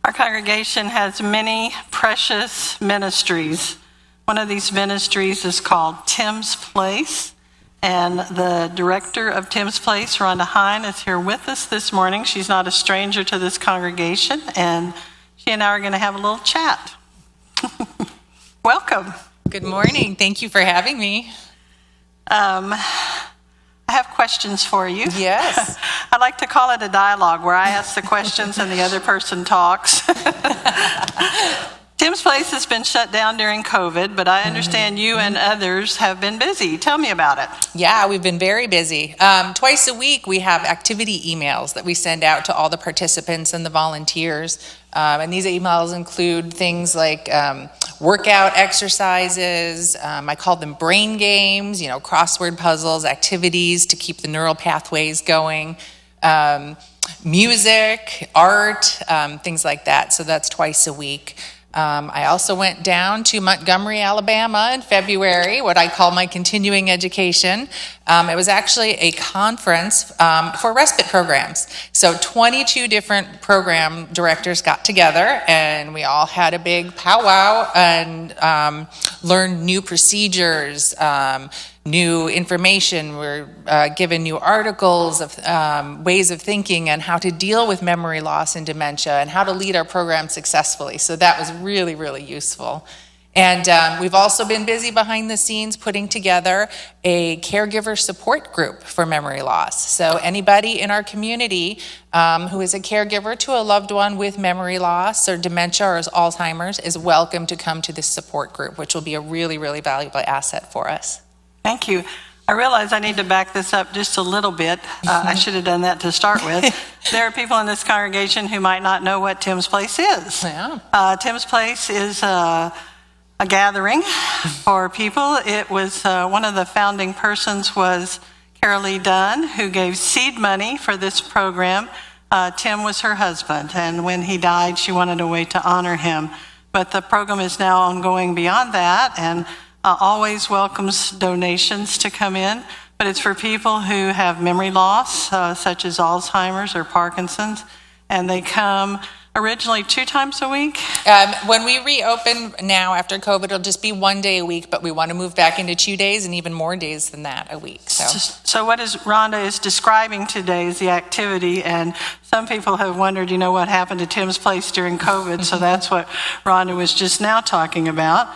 Our congregation has many precious ministries. One of these ministries is called Tim's Place, and the director of Tim's Place, Rhonda Heyn, is here with us this morning. She's not a stranger to this congregation, and she and I are going to have a little chat. Welcome. Good morning. Thank you for having me. I have questions for you. Yes. I like to call it a dialogue where I ask the questions and the other person talks. Tim's Place has been shut down during COVID, but I understand you and others have been busy. Tell me about it. Yeah, we've been very busy. Twice a week, we have activity emails that we send out to all the participants and the volunteers. And these emails include things like workout exercises. I call them brain games, crossword puzzles, activities to keep the neural pathways going, music, art, things like that. So that's twice a week. I also went down to Montgomery, Alabama in February, what I call my continuing education. It was actually a conference for respite programs. So 22 different program directors got together and we all had a big powwow and learned new procedures, new information. We're given new articles of ways of thinking and how to deal with memory loss and dementia and how to lead our program successfully. So that was really, really useful. And we've also been busy behind the scenes putting together a caregiver support group for memory loss. So anybody in our community who is a caregiver to a loved one with memory loss or dementia or Alzheimer's is welcome to come to this support group, which will be a really, really valuable asset for us. Thank you. I realize I need to back this up just a little bit. I should have done that to start with. There are people in this congregation who might not know what Tim's Place is. Yeah. Tim's Place is a gathering for people. It was one of the founding persons was Carol Lee Dunn, who gave seed money for this program. Tim was her husband, and when he died, she wanted a way to honor him. But the program is now ongoing beyond that, and always welcomes donations to come in, but it's for people who have memory loss, such as Alzheimer's or Parkinson's, and they come originally 2 times a week. When we reopen now after COVID, it'll just be 1 day a week, but we want to move back into 2 days and even more days than that a week. So what Rhonda is describing today is the activity, and some people have wondered, what happened to Tim's Place during COVID, so that's what Rhonda was just now talking about.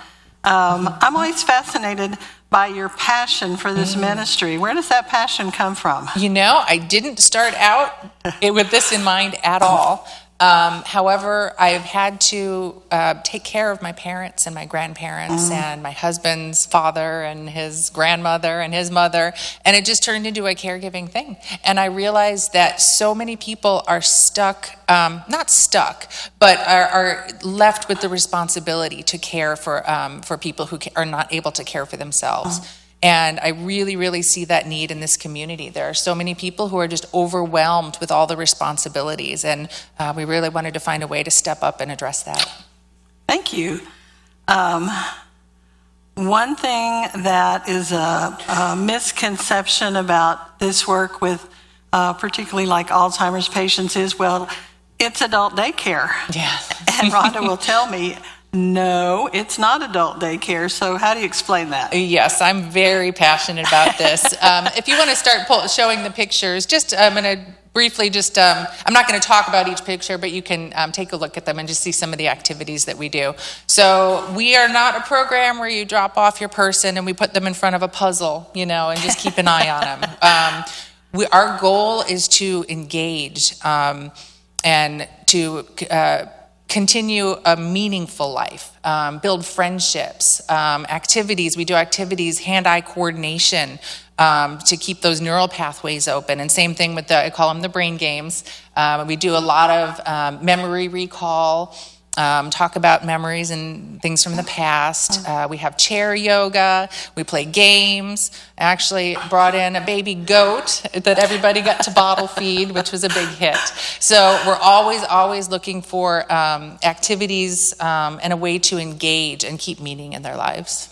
I'm always fascinated by your passion for this ministry. Where does that passion come from? I didn't start out with this in mind at all. However, I've had to take care of my parents and my grandparents and my husband's father and his grandmother and his mother, and it just turned into a caregiving thing. And I realized that so many people are stuck, not stuck, but are left with the responsibility to care for people who are not able to care for themselves. And I really, really see that need in this community. There are so many people who are just overwhelmed with all the responsibilities, and we really wanted to find a way to step up and address that. Thank you. One thing that is a misconception about this work with particularly like Alzheimer's patients is, well, it's adult daycare. Yeah. And Rhonda will tell me, no, it's not adult daycare. So how do you explain that? Yes, I'm very passionate about this. If you want to start showing the pictures, I'm going to briefly I'm not going to talk about each picture, but you can take a look at them and just see some of the activities that we do. So we are not a program where you drop off your person and we put them in front of a puzzle, and just keep an eye on them. Our goal is to engage and to continue a meaningful life, build friendships, activities. We do activities, hand-eye coordination to keep those neural pathways open. And same thing with I call them the brain games. We do a lot of memory recall, talk about memories and things from the past. We have chair yoga. We play games. I actually brought in a baby goat that everybody got to bottle feed, which was a big hit. So we're always looking for activities and a way to engage and keep meaning in their lives.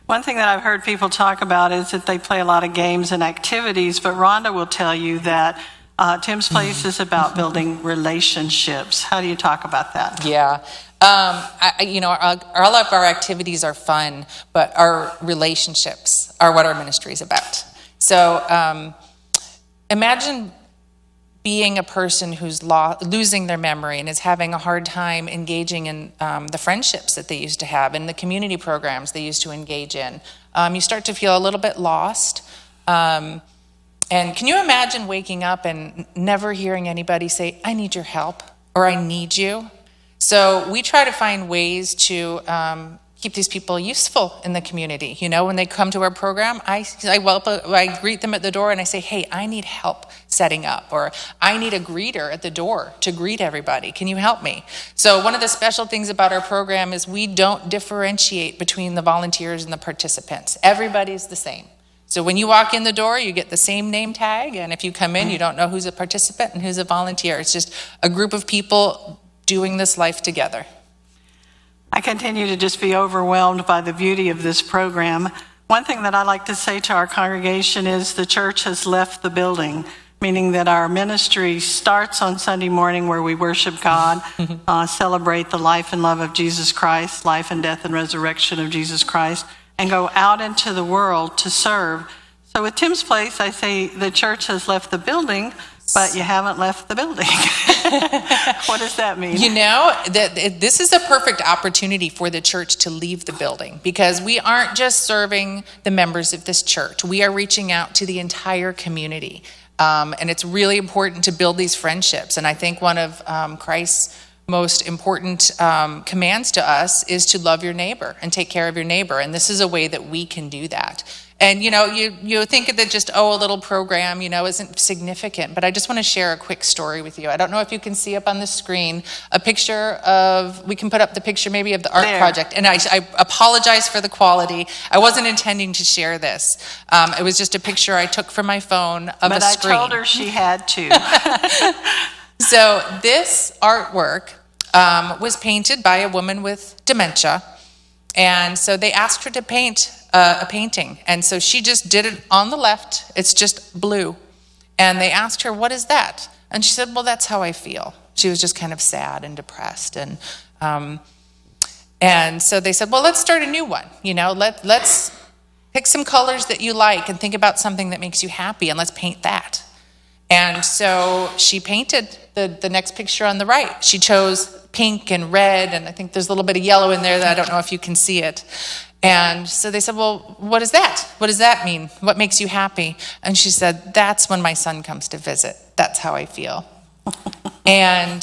One thing that I've heard people talk about is that they play a lot of games and activities, but Rhonda will tell you that Tim's Place is about building relationships. How do you talk about that? Yeah. All of our activities are fun, but our relationships are what our ministry is about. So imagine being a person who's losing their memory and is having a hard time engaging in the friendships that they used to have and the community programs they used to engage in. You start to feel a little bit lost. And can you imagine waking up and never hearing anybody say, I need your help, or I need you? So we try to find ways to keep these people useful in the community. You know, when they come to our program, I greet them at the door and I say, hey, I need help setting up, or I need a greeter at the door to greet everybody. Can you help me? So one of the special things about our program is we don't differentiate between the volunteers and the participants. Everybody's the same. So when you walk in the door, you get the same name tag, and if you come in, you don't know who's a participant and who's a volunteer. It's just a group of people doing this life together. I continue to just be overwhelmed by the beauty of this program. One thing that I like to say to our congregation is the church has left the building, meaning that our ministry starts on Sunday morning where we worship God, celebrate the life and love of Jesus Christ, life and death and resurrection of Jesus Christ, and go out into the world to serve. So with Tim's Place, I say the church has left the building, but you haven't left the building. What does that mean? You know, this is a perfect opportunity for the church to leave the building, because we aren't just serving the members of this church. We are reaching out to the entire community. And it's really important to build these friendships. And I think one of Christ's most important commands to us is to love your neighbor and take care of your neighbor. And this is a way that we can do that. And, you know, you think that just, a little program, isn't significant. But I just want to share a quick story with you. I don't know if you can see up on the screen a picture of, we can put up the picture maybe of the art project. And I apologize for the quality. I wasn't intending to share this. It was just a picture I took from my phone of a screen. But I told her she had to. So this artwork was painted by a woman with dementia. And so they asked her to paint a painting. And so she just did it on the left. It's just blue. And they asked her, what is that? And she said, well, that's how I feel. She was just kind of sad and depressed. And so they said, well, let's start a new one. Let's pick some colors that you like and think about something that makes you happy, and let's paint that. And so she painted the next picture on the right. She chose pink and red, and I think there's a little bit of yellow in there that I don't know if you can see it. And so they said, well, what is that? What does that mean? What makes you happy? And she said, that's when my son comes to visit. That's how I feel. And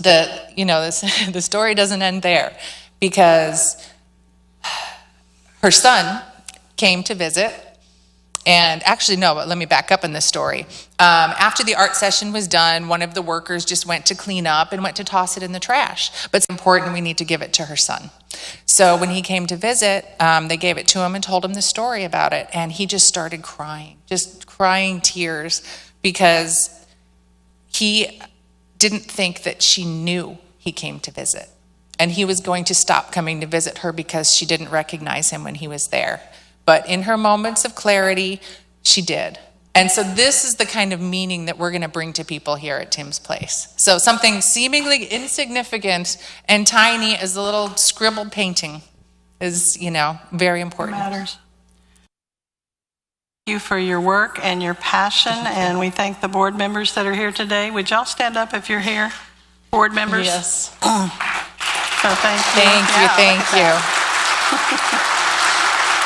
the story doesn't end there, because her son came to visit. And actually, no, but let me back up in this story. After the art session was done, one of the workers just went to clean up and went to toss it in the trash. But it's important, we need to give it to her son. So when he came to visit, they gave it to him and told him the story about it. And he just started crying, just crying tears, because he didn't think that she knew he came to visit. And he was going to stop coming to visit her because she didn't recognize him when he was there. But in her moments of clarity, she did. And so this is the kind of meaning that we're going to bring to people here at Tim's Place. So something seemingly insignificant and tiny as a little scribbled painting is, very important. It matters. Thank you for your work and your passion, and we thank the board members that are here today. Would y'all stand up if you're here? Board members? Yes. So thank you.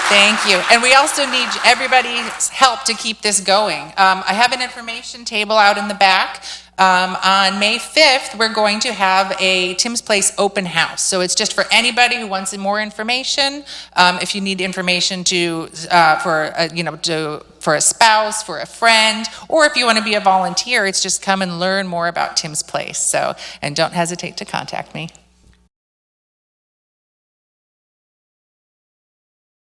Thank you. And we also need everybody's help to keep this going. I have an information table out in the back. On May 5th, we're going to have a Tim's Place open house. So it's just for anybody who wants more information. If you need information for a spouse, for a friend, or if you want to be a volunteer, it's just come and learn more about Tim's Place. And don't hesitate to contact me.